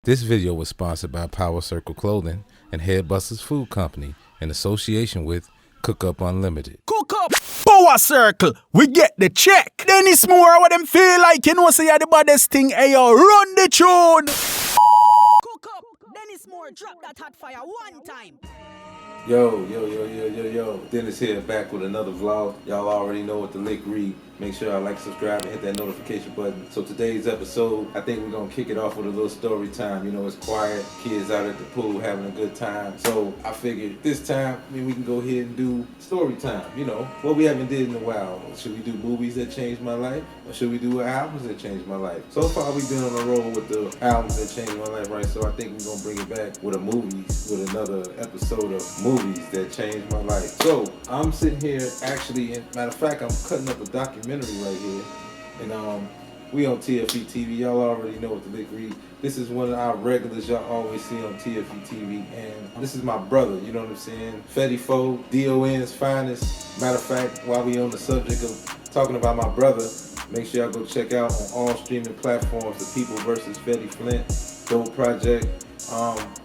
This video was sponsored by Power Circle Clothing and Headbusters Food Company in association with Cook Up Unlimited. Cook up, Power Circle, we get the check. Dennis Moore, what them feel like, you know, say you're the baddest thing, hey yo, run the tune. Cook up, Dennis Moore, drop that hot fire one time. Yo. Dennis here, back with another vlog. Y'all already know what the lick read. Make sure y'all like, subscribe, and hit that notification button. So today's episode, I think we're gonna kick it off with a little story time. You know, it's quiet, kids out at the pool having a good time. So I figured this time, we can go ahead and do story time. You know, what we haven't did in a while. Should we do movies that changed my life? Or should we do albums that changed my life? So far, we've been on a roll with the albums that changed my life, right? So I think we're gonna bring it back with with another episode of movies that changed my life. So I'm sitting here actually, matter of fact, I'm cutting up a documentary right here, and we on TFE TV. Y'all already know what the lick read. This is one of our regulars y'all always see on TFE TV, and this is my brother, you know what I'm saying? Fetty Foe, DON's finest. Matter of fact, while we on the subject of talking about my brother, make sure y'all go check out on all streaming platforms, The People vs. Fetty Flint, dope project.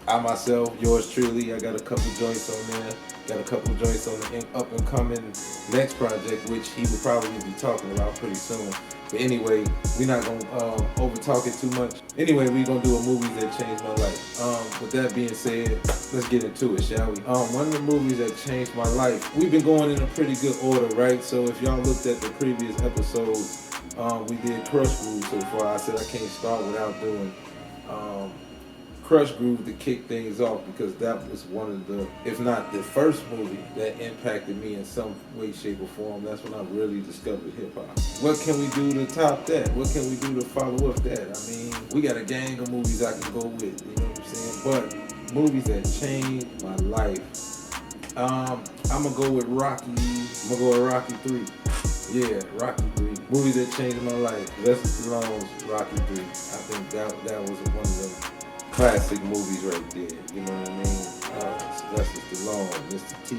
I myself, yours truly, I got a couple joints on there. Got a couple joints on the up and coming next project, which he will probably be talking about pretty soon. But anyway, we're not gonna over talk it too much. Anyway, we're gonna do a movie that changed my life. With that being said, let's get into it, shall we? One of the movies that changed my life. We've been going in a pretty good order, right? So if y'all looked at the previous episodes, we did Krush Groove so far. I said I can't start without doing Krush Groove to kick things off, because that was one of the, if not the first movie that impacted me in some way, shape, or form. That's when I really discovered hip-hop. What can we do to top that? What can we do to follow up that? I mean, we got a gang of movies I can go with, you know what I'm saying? But movies that changed my life. I'm gonna go with Rocky. I'm gonna go with Rocky 3. Yeah, Rocky 3. Movie that changed my life. Sylvester Stallone's Rocky 3. I think that was one of the classic movies right there, you know what I mean? Sylvester Stallone, Mr. T,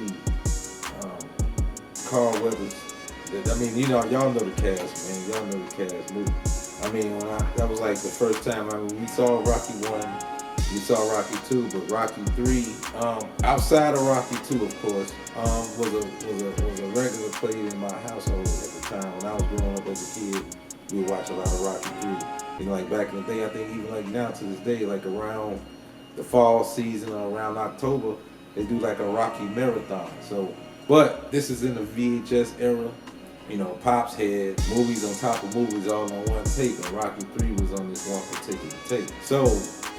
Carl Weathers. I mean, you know, y'all know the cast, man. Y'all know the cast movie. I mean, that was like the first time. I mean, we saw Rocky 1, we saw Rocky 2, but Rocky 3, outside of Rocky 2, of course, was a regular played in my household at the time. When I was growing up as a kid, we would watch a lot of Rocky 3. You know, like back in the day, I think even like now to this day, like around the fall season or around October, they do like a Rocky marathon. So, but this is in the VHS era. You know, Pops had movies on top of movies all on one tape, and Rocky 3 was on this one particular tape. So,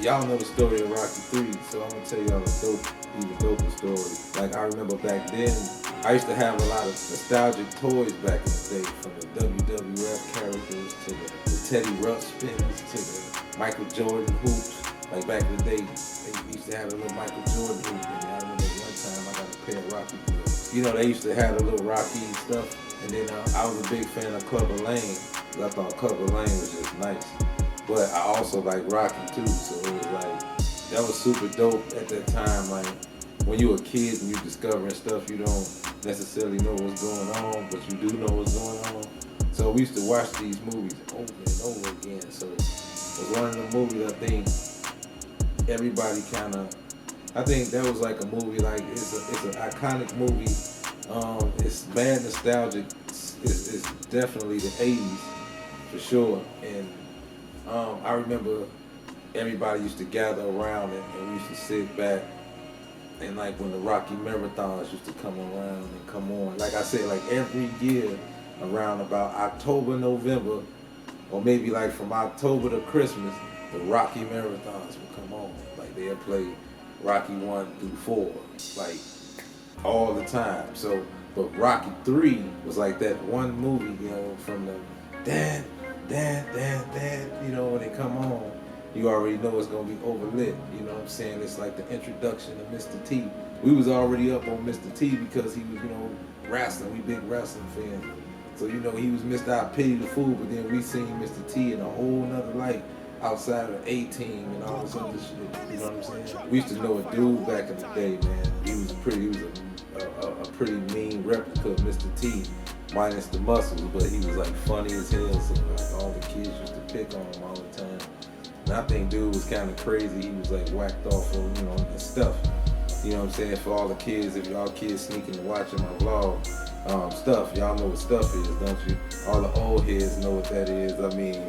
y'all know the story of Rocky 3, so I'm gonna tell y'all a even doper story. Like, I remember back then, I used to have a lot of nostalgic toys back in the day, from the WWF characters to the Teddy Ruxpins to the Michael Jordan hoops. Like back in the day, they used to have a little Michael Jordan hoop, and I remember one time I got a pair of Rocky gloves. You know, they used to have a little Rocky stuff, and then I was a big fan of Clubber Lang. I thought Clubber Lang was just nice. But I also like Rocky too, so it was like, that was super dope at that time. Like, when you were a kid and you discovering stuff, you don't necessarily know what's going on, but you do know what's going on. So we used to watch these movies over and over again. So it was one of the movies I think everybody I think that was like a movie, like it's an iconic movie. It's mad nostalgic. It's definitely the 80s for sure. And I remember everybody used to gather around and we used to sit back, and like when the Rocky marathons used to come around and come on, like I said, like every year around about October, November, or maybe like from October to Christmas, the Rocky marathons would come on. Like they'll play Rocky 1 through 4, like all the time. So, but Rocky 3 was like that one movie, you know, from the dad, you know, when they come on, you already know it's gonna be overlit. You know what I'm saying? It's like the introduction of Mr. T. We was already up on Mr. T because he was, you know, wrestling. We big wrestling fans. So, you know, he was Mr. I Pity the Fool, but then we seen Mr. T in a whole nother light outside of the A-Team and all this other shit. You know what I'm saying? We used to know a dude back in the day, man. He was a pretty mean replica of Mr. T, minus the muscles, but he was like funny as hell. So like all the kids used to pick on him all the time. And I think dude was kind of crazy. He was like whacked off of, you know, and stuff. You know what I'm saying? For all the kids, if y'all kids sneaking and watching my vlog, stuff, y'all know what stuff is, don't you? All the old heads know what that is. I mean,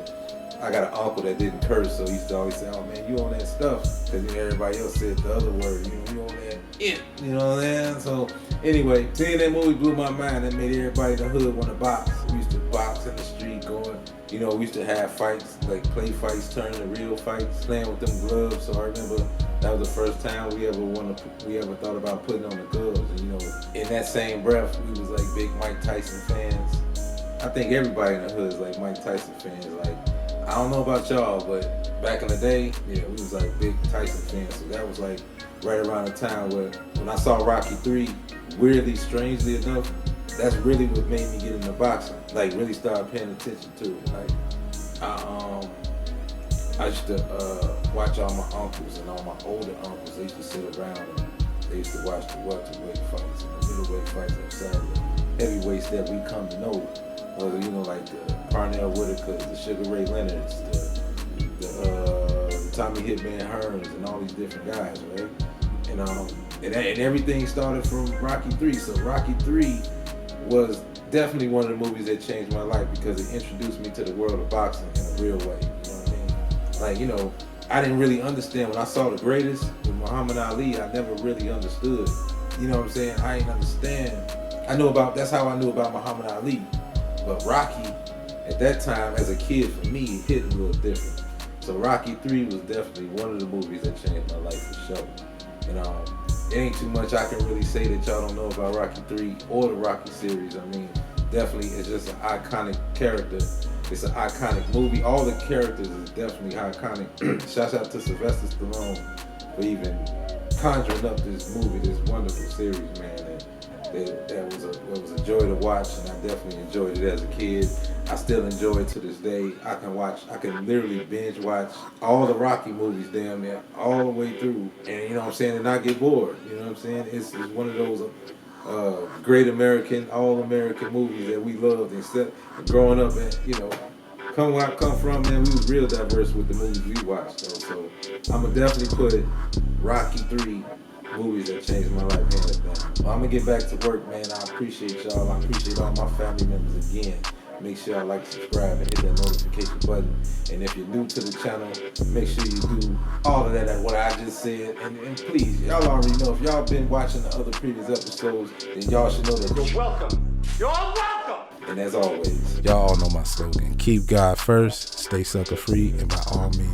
I got an uncle that didn't curse, so he used to always say, oh man, you on that stuff. Because you know, everybody else said the other word, you on that it. You know what I'm saying? So anyway, seeing that movie blew my mind. That made everybody in the hood want to box. We used to box in the street going, you know, we used to have fights, like play fights turn to real fights, playing with them gloves. So I remember that was the first time we ever thought about putting on the gloves. And you know, in that same breath, we was like big Mike Tyson fans. I think everybody in the hood is like Mike Tyson fans. Like, I don't know about y'all, but back in the day, yeah, we was like big Tyson fans. So that was like right around the time where when I saw Rocky 3, weirdly, strangely enough, that's really what made me get into boxing. Like really start paying attention to it. Like I used to watch all my uncles and all my older uncles. They used to sit around and they used to watch the welterweight fights and the middleweight fights outside the heavyweights that we come to know. You know, like the Parnell Whitakers, the Sugar Ray Leonards, the Tommy Hitman Hearns, and all these different guys, right? And everything started from Rocky 3. So Rocky 3 was definitely one of the movies that changed my life because it introduced me to the world of boxing in a real way. You know what I mean? Like, you know, I didn't really understand when I saw The Greatest with Muhammad Ali. I never really understood. You know what I'm saying? I didn't understand. That's how I knew about Muhammad Ali. But Rocky, at that time, as a kid, for me, it hit a little different. So Rocky 3 was definitely one of the movies that changed my life for sure. And it ain't too much I can really say that y'all don't know about Rocky 3 or the Rocky series. I mean, definitely it's just an iconic character. It's an iconic movie. All the characters is definitely iconic. Shout out to Sylvester Stallone for even conjuring up this movie, this wonderful series, man. That was a joy to watch, and I definitely enjoyed it as a kid. I still enjoy it to this day. I can literally binge watch all the Rocky movies damn near all the way through, and you know what I'm saying, and not get bored. You know what I'm saying? It's one of those great all American movies that we loved. Instead of growing up and, you know, come from, man, we was real diverse with the movies we watched though. So I'm gonna definitely put Rocky 3 movies that changed my life hands down. Well, I'm gonna get back to work, man. I appreciate y'all. I appreciate all my family members again. Make sure y'all like, subscribe, and hit that notification button. And if you're new to the channel, make sure you do all of that, what I just said. And please, y'all already know, if y'all been watching the other previous episodes, then y'all should know that You're welcome. You're welcome. And as always, y'all all know my slogan. Keep God first, stay sucker free, and by all means,